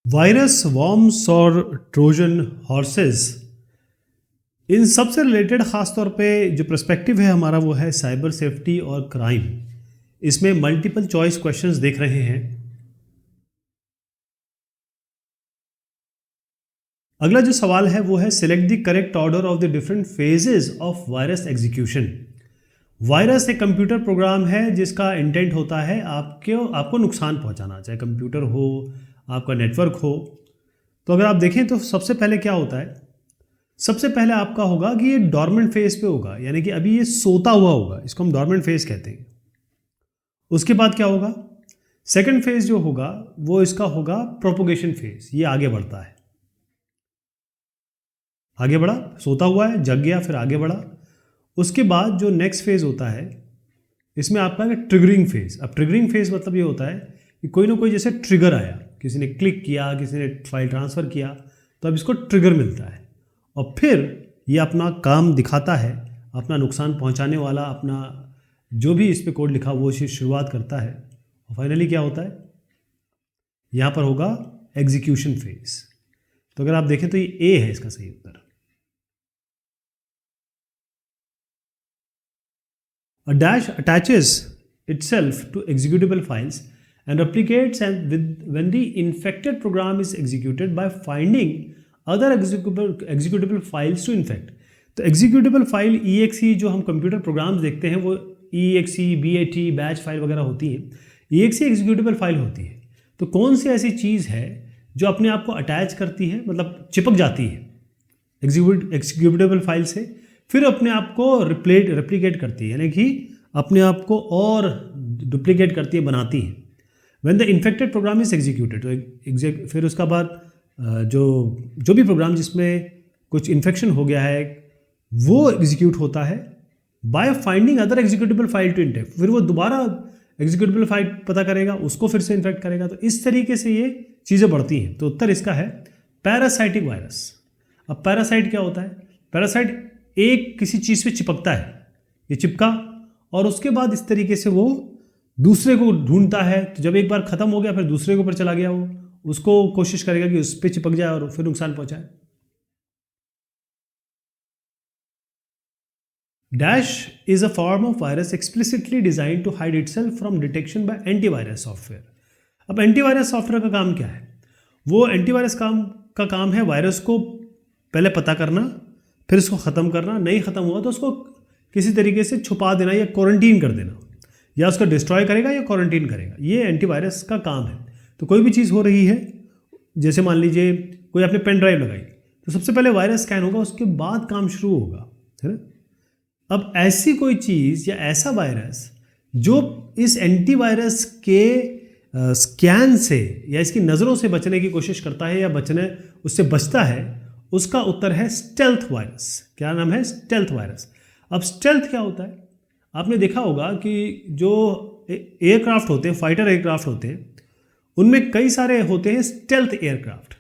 Virus, worms और Trojan horses, इन सब से रिलेटेड ख़ास तौर पे जो पर्सपेक्टिव है हमारा वो है साइबर सेफ्टी और क्राइम। इसमें मल्टीपल चॉइस क्वेश्चंस देख रहे हैं। अगला जो सवाल है वो है select the correct order of the different phases of virus execution. Virus एक कंप्यूटर प्रोग्राम है जिसका इंटेंट होता है आपको नुकसान पहुंचाना, चाहे कंप्यूटर हो, आपका नेटवर्क हो। तो अगर आप देखें तो सबसे पहले क्या होता है, सबसे पहले आपका होगा कि ये डॉर्मेंट फेज पे होगा, यानी कि अभी ये सोता हुआ होगा, इसको हम डॉर्मेंट फेज कहते हैं। उसके बाद क्या होगा, सेकंड फेज जो होगा वो इसका होगा प्रोपोगेशन फेज, ये आगे बढ़ता है, आगे बढ़ा, सोता हुआ है, जग गया, फिर आगे बढ़ा। उसके बाद जो नेक्स्ट फेज होता है इसमें आपका है ट्रिगरिंग फेज। अब ट्रिगरिंग फेज मतलब ये होता है कि कोई ना कोई जैसे ट्रिगर आया, किसी ने क्लिक किया, किसी ने फाइल ट्रांसफ़र किया, तो अब इसको ट्रिगर मिलता है और फिर ये अपना काम दिखाता है, अपना नुकसान पहुंचाने वाला अपना जो भी इस पे कोड लिखा वो चीज़ शुरुआत करता है और फाइनली क्या होता है, यहाँ पर होगा एग्जीक्यूशन फेज। तो अगर आप देखें तो ये ए है इसका सही उत्तर। A dash attaches itself to executable files and replicates when the infected program is executed by finding other executable files to infect। तो executable file exe जो हम कंप्यूटर प्रोग्राम्स देखते हैं वो exe, bat, बैच फाइल वगैरह होती है। exe executable file होती है। तो कौन सी ऐसी चीज़ है जो अपने आप को अटैच करती है, मतलब चिपक जाती है एक्सिक्यूटेबल फाइल से, फिर अपने आप को रेप्लिकेट करती है, यानी कि अपने आप को और डुप्लीकेट करती है, बनाती है। When the infected program is executed, तो फिर उसका बाद जो भी प्रोग्राम जिसमें कुछ इन्फेक्शन हो गया है वो एग्जीक्यूट होता है by finding other executable file to infect. फिर वो दोबारा एग्जीक्यूटेबल फाइल पता करेगा, उसको फिर से इन्फेक्ट करेगा। तो इस तरीके से ये चीज़ें बढ़ती हैं। तो उत्तर इसका है पैरासाइटिक वायरस। अब पैरासाइट क्या होता है, पैरासाइट एक किसी चीज़ पे चिपकता है, ये चिपका और उसके बाद इस तरीके से वो दूसरे को ढूंढता है। तो जब एक बार ख़त्म हो गया फिर दूसरे के ऊपर चला गया, वो उसको कोशिश करेगा कि उस पर चिपक जाए और फिर नुकसान पहुंचाए। Dash is a form of virus explicitly design to hide itself from detection by antivirus software. अब एंटीवायरस सॉफ्टवेयर का काम क्या है, वो एंटीवायरस का काम है वायरस को पहले पता करना, फिर इसको ख़त्म करना, नहीं ख़त्म हुआ तो उसको किसी तरीके से छुपा देना या क्वारंटीन कर देना, या उसको डिस्ट्रॉय करेगा या क्वारंटीन करेगा। ये एंटीवायरस का काम है। तो कोई भी चीज़ हो रही है, जैसे मान लीजिए कोई आपने पेन ड्राइव लगाई, तो सबसे पहले वायरस स्कैन होगा, उसके बाद काम शुरू होगा, है ना। अब ऐसी कोई चीज़ या ऐसा वायरस जो इस एंटीवायरस के स्कैन से या इसकी नज़रों से बचने की कोशिश करता है या उससे बचता है, उसका उत्तर है स्टेल्थ वायरस। क्या नाम है, स्टेल्थ वायरस। अब स्टेल्थ क्या होता है, आपने देखा होगा कि जो एयरक्राफ्ट होते हैं, फाइटर एयरक्राफ्ट होते हैं, उनमें कई सारे होते हैं स्टेल्थ एयरक्राफ्ट।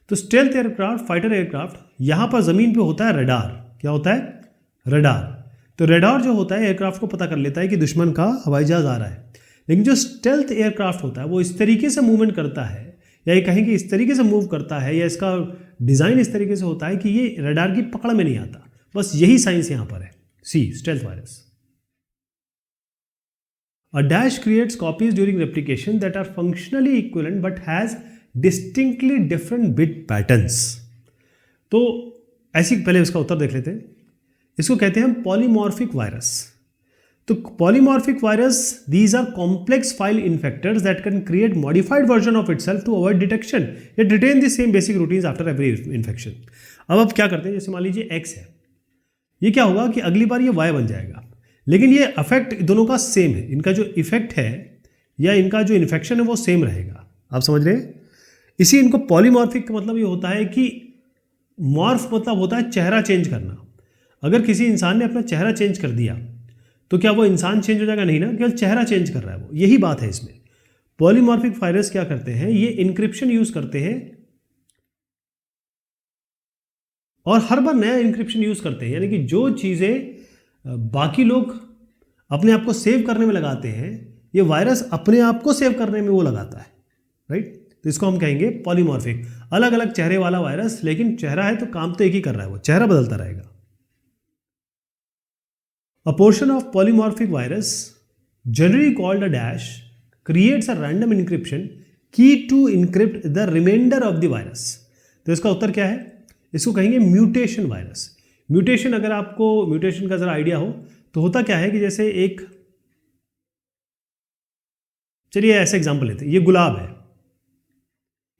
तो स्टेल्थ एयरक्राफ्ट, फाइटर एयरक्राफ्ट, यहाँ पर ज़मीन पे होता है रडार। क्या होता है, रडार। तो रडार जो होता है एयरक्राफ्ट को पता कर लेता है कि दुश्मन का हवाई जहाज आ रहा है। लेकिन जो स्टेल्थ एयरक्राफ्ट होता है वो इस तरीके से मूवमेंट करता है, या ये कहें कि इस तरीके से मूव करता है, या इसका डिज़ाइन इस तरीके से होता है कि ये रडार की पकड़ में नहीं आता। बस यही साइंस यहाँ पर है। C, stealth virus. A dash creates copies during replication that are functionally equivalent but has distinctly different bit patterns। तो ऐसी पहले इसका उत्तर देख लेते हैं। इसको कहते हैं पॉलीमॉर्फिक वायरस। तो polymorphic virus, these are complex file infectors that can create modified version of itself to avoid detection या retain the same basic routines after every infection. अब क्या करते हैं, जैसे मान लीजिए एक्स है, ये क्या होगा कि अगली बार ये वाई बन जाएगा, लेकिन ये अफेक्ट दोनों का सेम है। इनका जो इफेक्ट है या इनका जो इन्फेक्शन है वो सेम रहेगा। आप समझ रहे हैं। इसी इनको पॉलीमॉर्फिक का मतलब ये होता है कि मॉर्फ मतलब होता है चेहरा चेंज करना। अगर किसी इंसान ने अपना चेहरा चेंज कर दिया तो क्या वो इंसान चेंज हो जाएगा, नहीं ना, केवल चेहरा चेंज कर रहा है वो। यही बात है इसमें। पॉलीमॉर्फिक वायरस क्या करते हैं, ये इंक्रिप्शन यूज करते हैं और हर बार नया इंक्रिप्शन यूज करते हैं, यानी कि जो चीज़ें बाकी लोग अपने आप को सेव करने में लगाते हैं, ये वायरस अपने आप को सेव करने में वो लगाता है, राइट। तो इसको हम कहेंगे पॉलीमॉर्फिक। अलग अलग चेहरे वाला वायरस, लेकिन चेहरा है तो काम तो एक ही कर रहा है, वो चेहरा बदलता रहेगा। A portion of polymorphic virus, generally called a dash, creates a random encryption key to encrypt the remainder of the virus। तो इसका उत्तर क्या है? इसको कहेंगे म्यूटेशन वायरस। म्यूटेशन, अगर आपको म्यूटेशन का जरा आइडिया हो तो होता क्या है कि जैसे एक, चलिए ऐसे एग्जांपल लेते हैं, ये गुलाब है,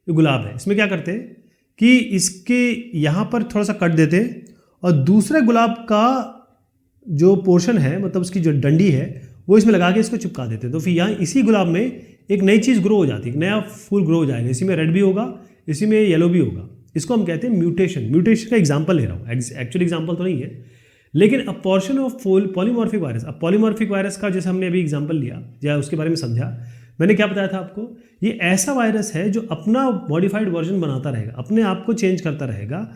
ये गुलाब है, इसमें क्या करते हैं कि इसके यहाँ पर थोड़ा सा कट देते हैं और दूसरे गुलाब का जो पोर्शन है, मतलब उसकी जो डंडी है, वो इसमें लगा के इसको चिपका देते हैं। तो फिर यहाँ इसी गुलाब में एक नई चीज़ ग्रो हो जाती है, एक नया फूल ग्रो हो जाएगा, इसी में रेड भी होगा, इसी में येलो भी होगा। इसको हम कहते हैं म्यूटेशन। म्यूटेशन का एग्जांपल ले रहा हूँ, एक्चुअली एग्जांपल तो नहीं है, लेकिन अ पोर्शन ऑफ पॉलीमॉर्फिक वायरस। अब पॉलीमॉर्फिक वायरस का जैसे हमने अभी एग्जांपल लिया या उसके बारे में समझा, मैंने क्या बताया था आपको, ये ऐसा वायरस है जो अपना मॉडिफाइड वर्जन बनाता रहेगा, अपने आप को चेंज करता रहेगा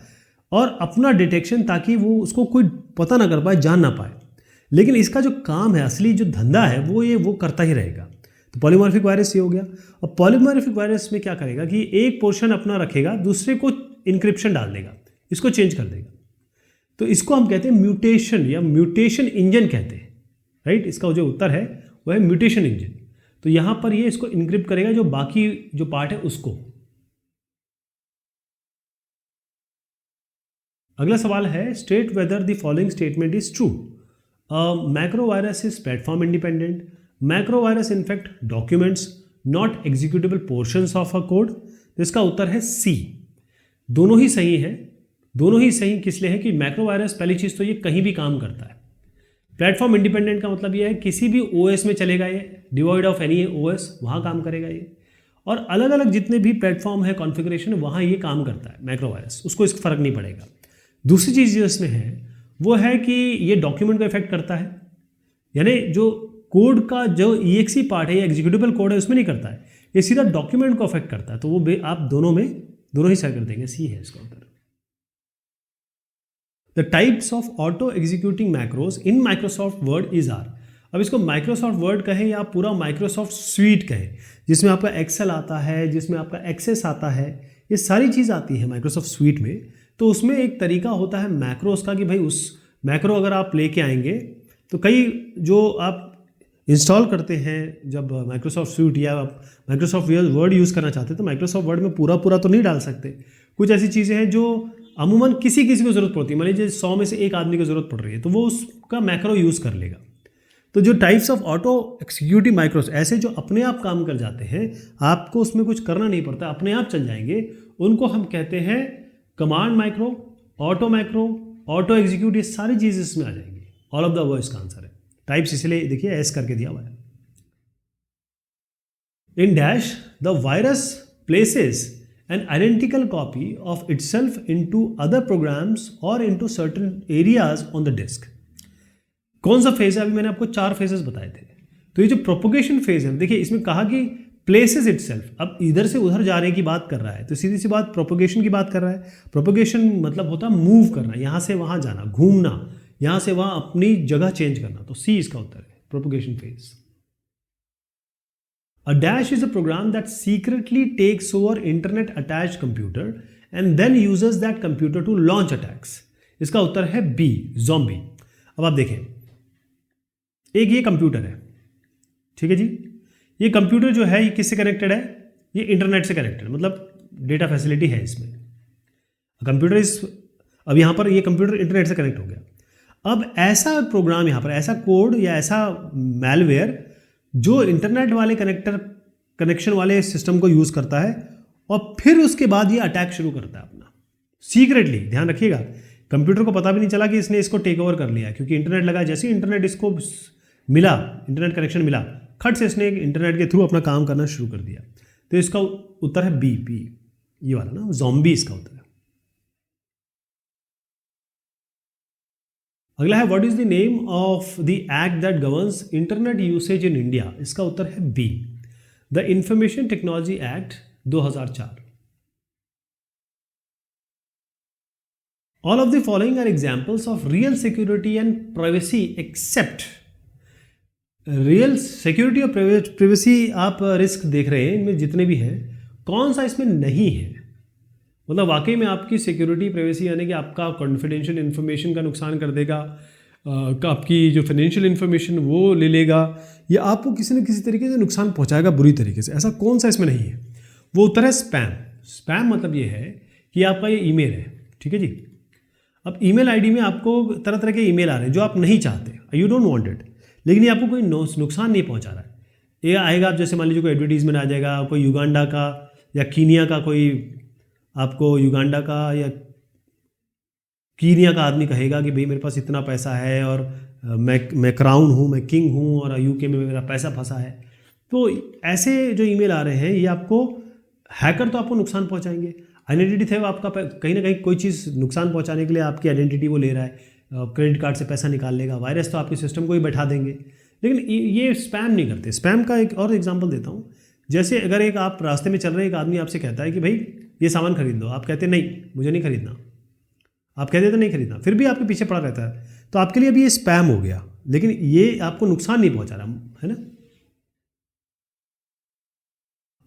और अपना डिटेक्शन, ताकि वो उसको कोई पता ना कर पाए, जान ना पाए। लेकिन इसका जो काम है, असली जो धंधा है, वो करता ही रहेगा। तो पॉलीमॉर्फिक वायरस ये हो गया। और पॉलीमॉर्फिक वायरस में क्या करेगा कि एक पोर्शन अपना रखेगा, दूसरे को इंक्रिप्शन डाल देगा, इसको चेंज कर देगा। तो इसको हम कहते हैं म्यूटेशन या म्यूटेशन इंजन कहते हैं, राइट। इसका जो उत्तर है वो है म्यूटेशन इंजन। तो यहाँ पर ये इसको इंक्रिप्ट करेगा, जो बाकी जो पार्ट है उसको। अगला सवाल है, state whether the following statement is true. Macro virus is platform independent, macro virus in fact documents not executable portions of a code. तो इसका उत्तर है सी। दोनों ही सही है। दोनों ही सही किस लिए है कि मैक्रो वायरस, पहली चीज़ तो ये कहीं भी काम करता है। प्लेटफॉर्म इंडिपेंडेंट का मतलब ये है किसी भी ओएस में चलेगा, ये डिवॉइड ऑफ एनी ओएस, वहाँ काम करेगा ये। और अलग अलग जितने भी प्लेटफॉर्म है, कॉन्फ़िगरेशन, वहाँ ये काम करता है मैक्रो वायरस, उसको इसका फ़र्क नहीं पड़ेगा। दूसरी चीज़ जो इसमें है वो है कि ये डॉक्यूमेंट को इफेक्ट करता है, यानी जो कोड का जो EXE पार्ट है या एग्जीक्यूटेबल कोड है उसमें नहीं करता है, ये सीधा डॉक्यूमेंट को अफेक्ट करता है। तो वो आप दोनों ही सही कर देंगे, सी है इसका उत्तर। The types of auto executing macros in Microsoft Word is are. अब इसको माइक्रोसॉफ्ट वर्ड कहें या पूरा माइक्रोसॉफ्ट स्वीट कहें, जिसमें आपका एक्सेल आता है, जिसमें आपका एक्सेस आता है, ये सारी चीज़ आती है माइक्रोसॉफ्ट स्वीट में। तो उसमें एक तरीका होता है मैक्रोस का कि भाई उस मैक्रो अगर आप लेके आएंगे तो कई जो आप इंस्टॉल करते हैं, जब माइक्रोसॉफ्ट स्वीट या माइक्रोसॉफ्ट वर्ड यूज़ करना चाहते हैं, तो माइक्रोसॉफ्ट वर्ड में पूरा तो नहीं डाल सकते। कुछ ऐसी चीज़ें हैं जो अमूमन किसी को ज़रूरत पड़ती है, मान लीजिए 100 में से एक आदमी को ज़रूरत पड़ रही है, तो वो उसका मैक्रो यूज़ कर लेगा। तो जो टाइप्स ऑफ ऑटो एक्सिक्यूटिव माइक्रोस, ऐसे जो अपने आप काम कर जाते हैं, आपको उसमें कुछ करना नहीं पड़ता, अपने आप चल जाएंगे, उनको हम कहते हैं कमांड माइक्रो, ऑटो एग्जीक्यूट, ये सारी चीज़ इसमें आ जाएंगी। ऑल ऑफ द वर्ड्स का आंसर है टाइप्स, इसलिए देखिए एस करके दिया हुआ है। In dash the virus places an identical copy of itself into other programs or into certain areas on the disk। कौन सा फेज है? अभी मैंने आपको 4 फेजेस बताए थे। तो ये जो प्रोपोगेशन फेज है, देखिए इसमें कहा कि प्लेसेस इटसेल्फ, अब इधर से उधर जाने की बात कर रहा है, तो सीधी सी बात प्रोपोगेशन की बात कर रहा है। प्रोपोगेशन मतलब होता है मूव करना, यहाँ से वहाँ जाना, घूमना, यहाँ से वहाँ अपनी जगह चेंज करना। तो सी इसका उत्तर है, propagation phase. A dash is a program that secretly takes over internet attached computer and then uses that computer to launch attacks। इसका उत्तर है बी, zombie। अब आप देखें, एक ये कंप्यूटर है, ठीक है जी। ये कंप्यूटर जो है ये किससे कनेक्टेड है? ये इंटरनेट से कनेक्टेड, मतलब डेटा फैसिलिटी है इसमें। कंप्यूटर इस, अब यहाँ पर ये कंप्यूटर इंटरनेट से कनेक्ट हो गया। अब ऐसा प्रोग्राम, यहाँ पर ऐसा कोड या ऐसा मैलवेयर जो इंटरनेट वाले कनेक्शन वाले सिस्टम को यूज़ करता है और फिर उसके बाद ये अटैक शुरू करता है अपना सीक्रेटली। ध्यान रखिएगा, कंप्यूटर को पता भी नहीं चला कि इसने इसको टेक ओवर कर लिया है, क्योंकि इंटरनेट लगा, जैसे ही इंटरनेट इसको मिला, इंटरनेट कनेक्शन मिला, खट से इसने इंटरनेट के थ्रू अपना काम करना शुरू कर दिया। तो इसका उत्तर है बी, ये वाला ना, ज़ॉम्बी इसका उत्तर है। अगला है, what is the name of the act that governs internet usage in India? इसका उत्तर है B, the information technology act 2004। All of the following are examples of real security and privacy except. Real security और privacy आप risk देख रहे हैं, इनमें जितने भी हैं कौन सा इसमें नहीं है, मतलब वाकई में आपकी सिक्योरिटी प्राइवेसी यानी कि आपका कॉन्फिडेंशियल इन्फॉर्मेशन का नुकसान कर देगा, आपकी जो फाइनेंशियल इन्फॉर्मेशन वो ले लेगा, या आपको किसी न किसी तरीके से नुकसान पहुंचाएगा बुरी तरीके से, ऐसा कौन सा इसमें नहीं है। वो उत्तर है स्पैम। स्पैम मतलब ये है कि आपका ये ईमेल है, ठीक है जी। अब ईमेल आईडी में आपको तरह तरह के ईमेल आ रहे हैं जो आप नहीं चाहते, यू डोंट वांट इट, लेकिन ये आपको कोई नुकसान नहीं पहुंचा रहा है। ये आएगा, आप जैसे मान लीजिए कोई एडवर्टीजमेंट आ जाएगा, कोई युगांडा का या कीनिया का, कोई आपको युगांडा का या कीनिया का आदमी कहेगा कि भाई मेरे पास इतना पैसा है और मैं क्राउन हूँ, मैं किंग हूँ और यूके में मेरा पैसा फंसा है। तो ऐसे जो ईमेल आ रहे हैं ये आपको, हैकर तो आपको नुकसान पहुंचाएंगे। आइडेंटिटी थे, आपका कहीं ना कहीं कोई चीज़ नुकसान पहुंचाने के लिए आपकी आइडेंटिटी वो ले रहा है, क्रेडिट कार्ड से पैसा निकाल लेगा। वायरस तो आपके सिस्टम को ही बैठा देंगे, लेकिन ये स्पैम नहीं करते। स्पैम का एक और एग्जांपल देता हूँ। जैसे अगर एक आप रास्ते में चल रहे एक आदमी आपसे कहता है कि भाई ये सामान खरीद लो, आप कहते नहीं मुझे नहीं खरीदना, आप कहते तो नहीं खरीदना, फिर भी आपके पीछे पड़ा रहता है, तो आपके लिए अभी ये स्पैम हो गया, लेकिन ये आपको नुकसान नहीं पहुंचा रहा है ना।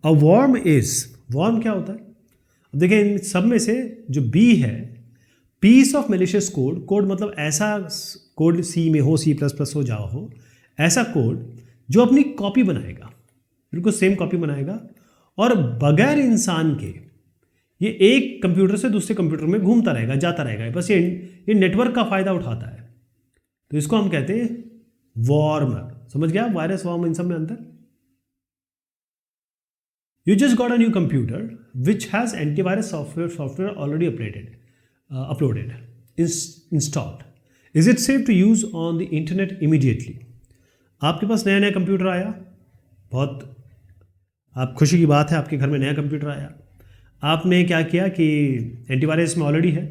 अ वॉर्म वॉर्म क्या होता है? अब देखिए इन सब में से जो बी है, piece of malicious code, code मतलब ऐसा कोड, सी में हो, C++ हो, जावा हो, ऐसा कोड जो अपनी कॉपी बनाएगा, बिल्कुल सेम कॉपी बनाएगा और बगैर इंसान के ये एक कंप्यूटर से दूसरे कंप्यूटर में घूमता रहेगा, जाता रहेगा, बस ये नेटवर्क का फायदा उठाता है। तो इसको हम कहते हैं वॉर्म। समझ गया वायरस वॉर्म इन सब में अंतर? You just got a new computer which has antivirus software already uploaded, installed. Is it safe to use on the internet immediately? आपके पास नया कंप्यूटर आया, बहुत आप खुशी की बात है, आपके घर में नया कंप्यूटर आया, आपने क्या किया कि एंटीवायरस में ऑलरेडी है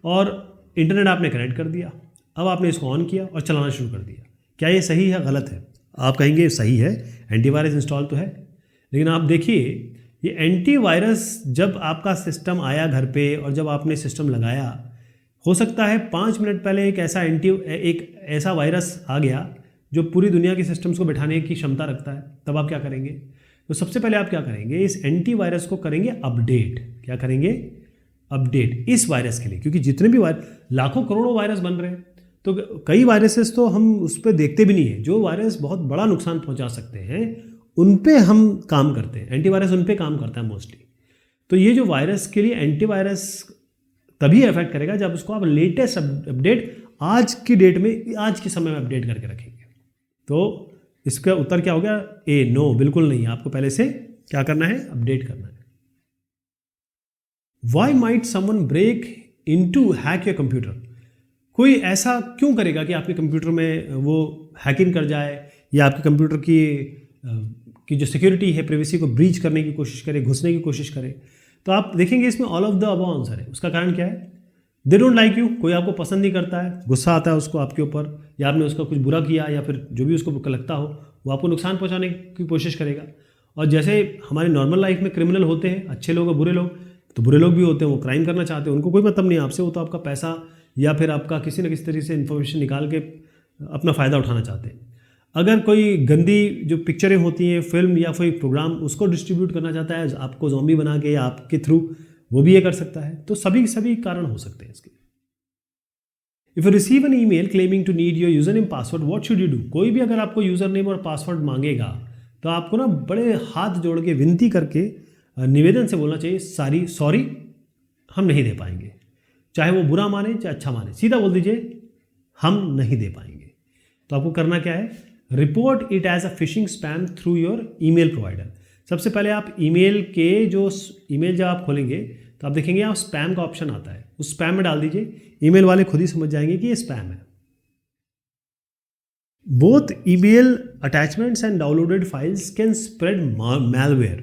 और इंटरनेट आपने कनेक्ट कर दिया। अब आपने इसको ऑन किया और चलाना शुरू कर दिया। क्या ये सही है गलत है? आप कहेंगे सही है, एंटीवायरस इंस्टॉल तो है, लेकिन आप देखिए ये एंटीवायरस जब आपका सिस्टम आया घर पे और जब आपने सिस्टम लगाया, हो सकता है 5 मिनट पहले एक ऐसा वायरस आ गया जो पूरी दुनिया के सिस्टम्स को बैठाने की क्षमता रखता है। तब आप क्या करेंगे? तो सबसे पहले आप क्या करेंगे, इस एंटीवायरस को करेंगे अपडेट। क्या करेंगे? अपडेट इस वायरस के लिए, क्योंकि जितने भी लाखों करोड़ों वायरस बन रहे हैं, तो कई वायरसेस तो हम उस पर देखते भी नहीं है। जो वायरस बहुत बड़ा नुकसान पहुंचा सकते हैं उन पे हम काम करते हैं, एंटीवायरस उन पे काम करता है मोस्टली। तो ये जो वायरस के लिए एंटीवायरस तभी इफेक्ट करेगा जब उसको आप लेटेस्ट अपडेट आज की डेट में, आज के समय में अपडेट करके रखेंगे। तो इसका उत्तर क्या हो गया? ए, नो, बिल्कुल नहीं। आपको पहले से क्या करना है? अपडेट करना है। Why might someone break into hack your computer? कोई ऐसा क्यों करेगा कि आपके कंप्यूटर में वो हैकिंग कर जाए या आपके कंप्यूटर की जो सिक्योरिटी है, प्राइवेसी को ब्रीच करने की कोशिश करे, घुसने की कोशिश करे? तो आप देखेंगे इसमें all of the above answer है। उसका कारण क्या है? दे डोंट लाइक यू, कोई आपको पसंद नहीं करता है, गुस्सा आता है उसको आपके ऊपर, या आपने उसका कुछ बुरा किया, या फिर जो भी उसको लगता हो वो आपको नुकसान पहुंचाने की कोशिश करेगा। और जैसे हमारे नॉर्मल लाइफ में क्रिमिनल होते हैं, अच्छे लोग और बुरे लोग, तो बुरे लोग भी होते हैं, वो क्राइम करना चाहते हैं, उनको कोई मतलब नहीं है आपसे, वो तो आपका पैसा या फिर आपका किसी न किसी तरीके से इन्फॉर्मेशन निकाल के अपना फ़ायदा उठाना चाहते हैं। अगर कोई गंदी जो पिक्चरें होती हैं, फिल्म या कोई प्रोग्राम, उसको डिस्ट्रीब्यूट करना चाहता है आपको ज़ॉम्बी बना के या आपके थ्रू, वो भी ये कर सकता है। तो सभी कारण हो सकते हैं इसके। If you receive an email claiming to need your user name password, what should you do? कोई भी अगर आपको यूजर नेम और पासवर्ड मांगेगा तो आपको ना बड़े हाथ जोड़ के विनती करके निवेदन से बोलना चाहिए, सॉरी हम नहीं दे पाएंगे। चाहे वो बुरा माने चाहे अच्छा माने, सीधा बोल दीजिए हम नहीं दे पाएंगे। तो आपको करना क्या है? Report it as a phishing spam through your email provider. सबसे पहले आप ईमेल के जो ईमेल जब आप खोलेंगे तो आप देखेंगे यहाँ स्पैम का ऑप्शन आता है, उस स्पैम में डाल दीजिए। ईमेल वाले खुद ही समझ जाएंगे कि ये स्पैम है। Both email attachments and downloaded files can spread malware.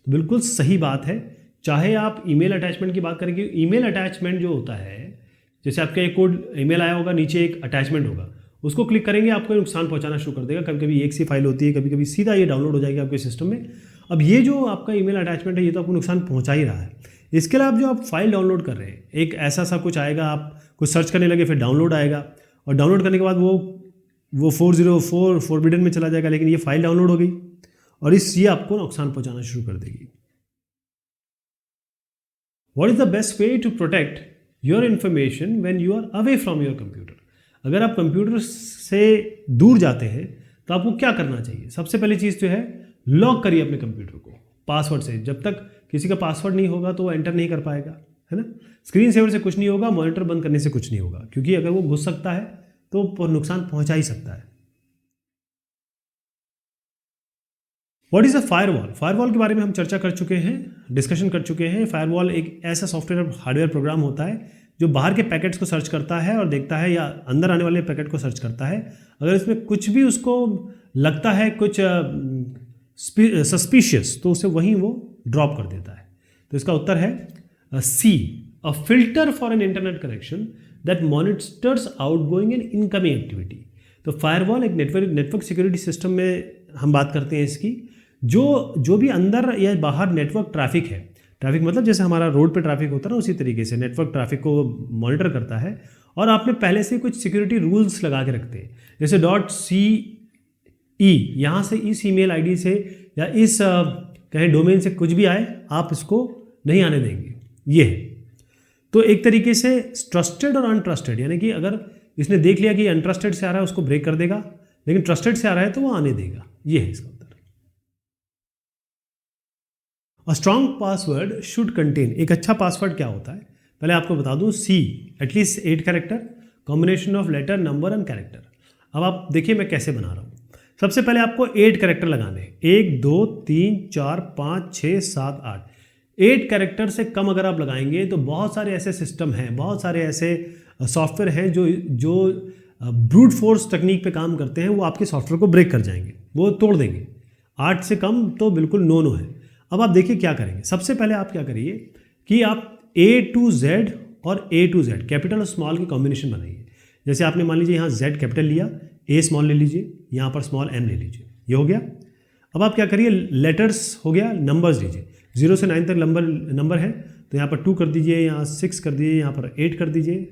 तो बिल्कुल सही बात है। चाहे आप ईमेल अटैचमेंट की बात करेंगे, ईमेल अटैचमेंट जो होता है, जैसे आपका एक कोड ईमेल आया होगा, नीचे एक अटैचमेंट होगा, उसको क्लिक करेंगे आपको नुकसान पहुंचाना शुरू कर देगा। कभी कभी एक सी फाइल होती है, कभी कभी सीधा ये डाउनलोड हो जाएगी आपके सिस्टम में। अब ये जो आपका ईमेल अटैचमेंट है ये तो आपको नुकसान पहुंचा ही रहा है। इसके अलावा जो आप फाइल डाउनलोड कर रहे हैं, एक ऐसा सा कुछ आएगा, आप कुछ सर्च करने लगे, फिर डाउनलोड आएगा, और डाउनलोड करने के बाद वो 404 फॉरबिडन में चला जाएगा, लेकिन ये फाइल डाउनलोड हो गई और ये आपको नुकसान पहुँचाना शुरू कर देगी। What is the best way to protect your information when you are away from your computer. अगर आप कंप्यूटर से दूर जाते हैं तो आपको क्या करना चाहिए? सबसे पहली चीज़ जो है, लॉक करिए अपने कंप्यूटर को पासवर्ड से। जब तक किसी का पासवर्ड नहीं होगा तो वो एंटर नहीं कर पाएगा, है ना। स्क्रीन सेवर से कुछ नहीं होगा, मॉनिटर बंद करने से कुछ नहीं होगा, क्योंकि अगर वो घुस सकता है तो नुकसान पहुंचा ही सकता है। What is a firewall? Firewall के बारे में हम चर्चा कर चुके हैं, डिस्कशन कर चुके हैं। फायरवॉल एक ऐसा सॉफ्टवेयर हार्डवेयर प्रोग्राम होता है जो बाहर के पैकेट्स को सर्च करता है और देखता है, या अंदर आने वाले पैकेट को सर्च करता है। अगर इसमें कुछ भी उसको लगता है कुछ सस्पिशियस, तो उसे वहीं वो ड्रॉप कर देता है। तो इसका उत्तर है C, a filter for an internet connection that monitors outgoing and incoming activity. तो फायरवॉल एक नेटवर्क सिक्योरिटी सिस्टम में हम बात करते हैं इसकी, जो भी अंदर या बाहर नेटवर्क ट्रैफिक है, ट्रैफिक मतलब जैसे हमारा रोड पे ट्रैफिक होता है ना, उसी तरीके से नेटवर्क ट्रैफिक को मॉनिटर करता है। और आपने पहले से कुछ सिक्योरिटी रूल्स लगा के रखते हैं, जैसे .ce, यहाँ से इस ईमेल आईडी से या इस कहें डोमेन से कुछ भी आए, आप इसको नहीं आने देंगे, ये है। तो एक तरीके से ट्रस्टेड और अनट्रस्टेड, यानी कि अगर इसने देख लिया कि अनट्रस्टेड से आ रहा है उसको ब्रेक कर देगा, लेकिन ट्रस्टेड से आ रहा है तो वो आने देगा, ये है इसका उत्तर। A strong password should contain, एक अच्छा पासवर्ड क्या होता है पहले आपको बता दूं, C, at least 8 character, combination of letter, number and character. अब आप देखिए मैं कैसे बना रहा हूँ। सबसे पहले आपको 8 कैरेक्टर लगाने हैं, 1 2 3 4 5 6 7 8। 8 कैरेक्टर से कम अगर आप लगाएंगे तो बहुत सारे ऐसे सिस्टम हैं, बहुत सारे ऐसे सॉफ्टवेयर हैं जो ब्रूट फोर्स टेक्निक पे काम करते हैं, वो आपके सॉफ्टवेयर को ब्रेक कर जाएंगे, वो तोड़ देंगे। 8 से कम तो बिल्कुल नो है। अब आप देखिए क्या करेंगे। सबसे पहले आप क्या करिए कि आप A to Z और A to Z कैपिटल और स्मॉल की कॉम्बिनेशन बनाइए। जैसे आपने मान लीजिए यहाँ Z कैपिटल लिया, A स्मॉल ले लीजिए, यहाँ पर स्मॉल m ले लीजिए, ये हो गया। अब आप क्या करिए, लेटर्स हो गया, नंबर्स लीजिए, 0 से 9 तक नंबर है तो यहाँ पर 2 कर दीजिए, यहाँ 6 कर दीजिए, यहाँ पर 8 कर दीजिए,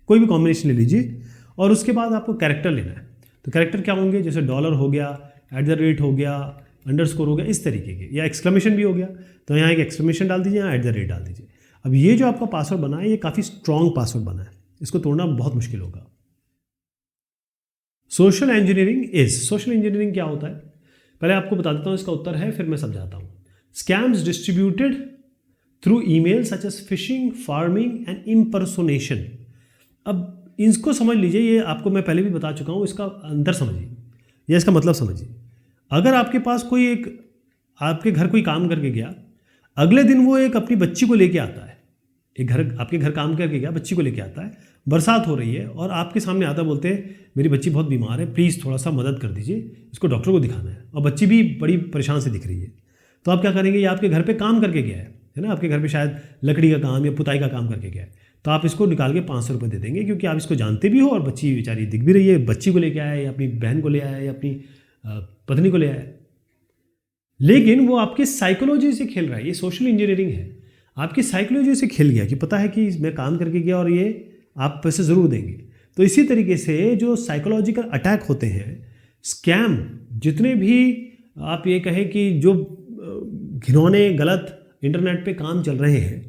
कोई भी कॉम्बिनेशन ले लीजिए। और उसके बाद आपको कैरेक्टर लेना है। तो कैरेक्टर क्या होंगे, जैसे डॉलर हो गया, @ हो गया, अंडरस्कोर हो गया, इस तरीके के, या एक्सक्लेमेशन भी हो गया तो यहाँ एक एक्सक्लेमेशन डाल दीजिए, यहाँ @ डाल दीजिए। अब ये जो आपका पासवर्ड बना है ये काफ़ी स्ट्रॉन्ग पासवर्ड बना है, इसको तोड़ना बहुत मुश्किल होगा। सोशल इंजीनियरिंग क्या होता है पहले आपको बता देता हूँ, इसका उत्तर है, फिर मैं समझाता हूँ। Scams distributed through email such as phishing, pharming and impersonation. अब इसको समझ लीजिए, ये आपको मैं पहले भी बता चुका हूँ, इसका अंतर समझिए या इसका मतलब समझिए। अगर आपके पास कोई एक आपके घर कोई काम करके गया, अगले दिन वो एक अपनी बच्ची को लेके आता है, आपके घर काम करके गया, बच्ची को लेके आता है, बरसात हो रही है और आपके सामने आता, बोलते हैं मेरी बच्ची बहुत बीमार है, प्लीज़ थोड़ा सा मदद कर दीजिए, इसको डॉक्टर को दिखाना है, और बच्ची भी बड़ी परेशान से दिख रही है। तो आप क्या करेंगे, ये आपके घर पे काम करके गया है ना, आपके घर पे शायद लकड़ी का काम या पुताई का काम करके गया है, तो आप इसको निकाल के 500 रुपये दे देंगे, क्योंकि आप इसको जानते भी हो और बच्ची बेचारी दिख भी रही है, बच्ची को लेके आया है या अपनी बहन को ले आया है या अपनी पत्नी को ले आया है। लेकिन वो आपकी साइकोलॉजी से खेल रहा है, ये सोशल इंजीनियरिंग है, आपकी साइकोलॉजी से खेल गया कि पता है कि मैं काम करके गया और ये आप पैसे ज़रूर देंगे। तो इसी तरीके से जो साइकोलॉजिकल अटैक होते हैं, स्कैम, जितने भी आप ये कहें कि जो घिनौने गलत इंटरनेट पे काम चल रहे हैं,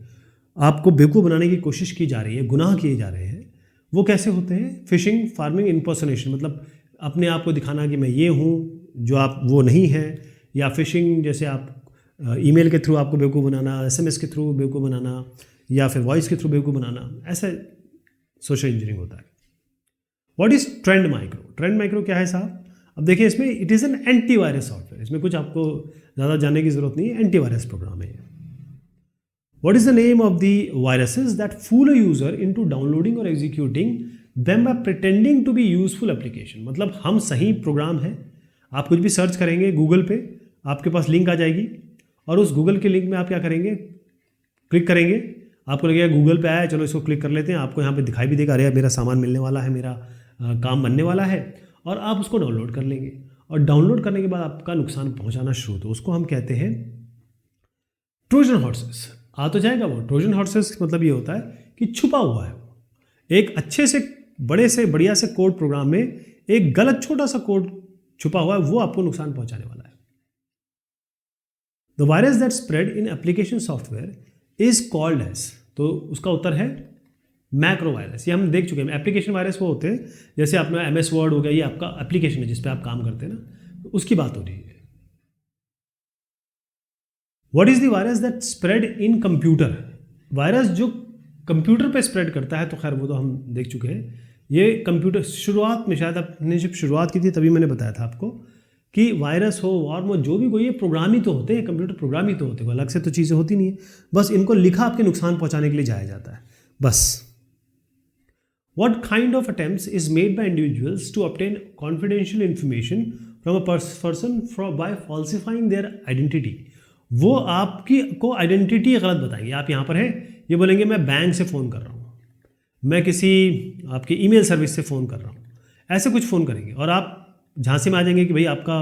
आपको बेवकूफ़ बनाने की कोशिश की जा रही है, गुनाह किए जा रहे हैं, वो कैसे होते हैं? फिशिंग, फार्मिंग, इम्पर्सनेशन, मतलब अपने आप को दिखाना कि मैं ये हूँ जो आप वो नहीं है, या फिशिंग जैसे आप ईमेल के थ्रू आपको बेवकूफ़ बनाना, SMS के थ्रू बेवकूफ़ बनाना, या फिर वॉइस के थ्रू बेवकूफ़ बनाना, ऐसा सोशल इंजीनियरिंग होता है। What is Trend Micro? Trend Micro क्या है साहब? अब देखिए इसमें it is an antivirus software, इसमें कुछ आपको ज़्यादा जानने की ज़रूरत नहीं है, एंटीवायरस प्रोग्राम है। What is the name of the viruses that fool a user into downloading और executing them by pretending to be useful application. मतलब हम सही प्रोग्राम है, आप कुछ भी सर्च करेंगे गूगल पे, आपके पास लिंक आ जाएगी और उस गूगल के लिंक में आप क्या करेंगे, क्लिक करेंगे, आपको लगेगा गूगल पे आया, चलो इसको क्लिक कर लेते हैं, आपको यहाँ पे दिखाई भी देगा, अरे मेरा सामान मिलने वाला है, मेरा काम बनने वाला है, और आप उसको डाउनलोड कर लेंगे। और डाउनलोड करने के बाद आपका नुकसान पहुँचाना शुरू, तो उसको हम कहते हैं ट्रोजन हॉर्सेस। आ तो जाएगा वो ट्रोजन हॉर्सेस, मतलब ये होता है कि छुपा हुआ है वो, एक अच्छे से बड़े से बढ़िया से कोड प्रोग्राम में एक गलत छोटा सा कोड छुपा हुआ है, वो आपको नुकसान पहुंचाने वाला है। The virus that spread in application software is called as, तो उसका उत्तर है मैक्रो वायरस। ये हम देख चुके हैं। एप्लीकेशन वायरस वो होते हैं, जैसे अपना MS वर्ड हो गया, ये आपका एप्लीकेशन है जिस पे आप काम करते हैं ना, तो उसकी बात हो रही है। What is the virus that spread in computer? Virus जो कंप्यूटर पे स्प्रेड करता है, तो खैर वो तो हम देख चुके हैं। ये कंप्यूटर, शुरुआत में शायद आपने जब शुरुआत की थी तभी मैंने बताया था आपको कि वायरस हो, वॉर्म हो, जो भी कोई, ये प्रोग्राम ही तो होते हैं, कंप्यूटर प्रोग्राम ही तो होते हैं, अलग से तो चीज़ें होती नहीं है। बस इनको लिखा आपके नुकसान पहुंचाने के लिए जाया जाता है बस। What kind of attempts is made by individuals to obtain confidential information from a person by falsifying their identity? वो आपकी को आइडेंटिटी गलत बताएंगे। आप यहाँ पर हैं, ये बोलेंगे मैं बैंक से फ़ोन कर रहा हूँ, मैं किसी आपके ईमेल सर्विस से फ़ोन कर रहा हूँ, ऐसे कुछ फ़ोन करेंगे और आप झांसे में आ जाएंगे कि भाई आपका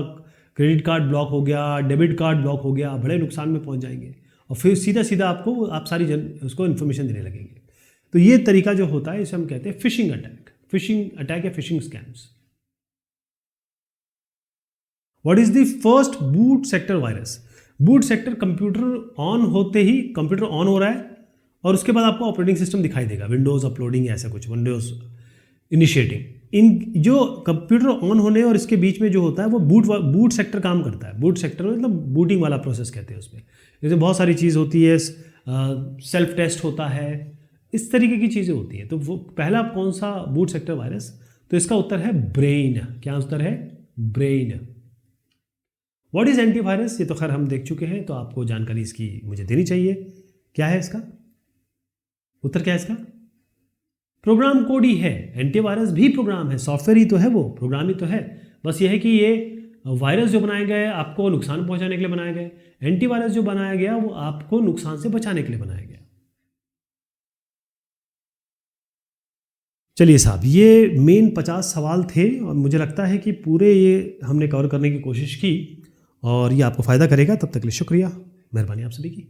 क्रेडिट कार्ड ब्लॉक हो गया, डेबिट कार्ड ब्लॉक हो गया, बड़े नुकसान में पहुँच जाएंगे और फिर सीधा सीधा आपको आप सारी उसको इन्फॉर्मेशन देने लगेंगे। तो ये तरीका जो होता है इसे हम कहते हैं फिशिंग अटैक या fishing scams. What is the first boot sector virus? Boot sector, computer on होते ही, कंप्यूटर ऑन हो रहा है और उसके बाद आपको ऑपरेटिंग सिस्टम दिखाई देगा, विंडोज अपलोडिंग ऐसा कुछ, विंडोज इनिशिएटिंग। इन जो कंप्यूटर ऑन होने और इसके बीच में जो होता है वो बूट सेक्टर काम करता है। बूट सेक्टर मतलब बूटिंग वाला प्रोसेस कहते हैं उसमें। जैसे बहुत सारी चीज़ होती है, सेल्फ टेस्ट होता है, इस तरीके की चीज़ें होती हैं। तो वो पहला कौन सा बूट सेक्टर वायरस? तो इसका उत्तर है ब्रेन। क्या उत्तर है? ब्रेन। What is antivirus? ये तो खैर हम देख चुके हैं, तो आपको जानकारी इसकी मुझे देनी चाहिए। क्या है इसका उत्तर? क्या है इसका? प्रोग्राम कोड ही है। एंटीवायरस भी प्रोग्राम है, सॉफ्टवेयर ही तो है, वो प्रोग्राम ही तो है। बस ये है कि ये वायरस जो बनाए गए आपको नुकसान पहुंचाने के लिए बनाए गए, एंटीवायरस जो बनाया गया वो आपको नुकसान से बचाने के लिए बनाया गया। चलिए साहब, ये मेन 50 सवाल थे और मुझे लगता है कि पूरे ये हमने कवर करने की कोशिश की और ये आपको फ़ायदा करेगा। तब तक के लिए शुक्रिया, मेहरबानी आप सभी की।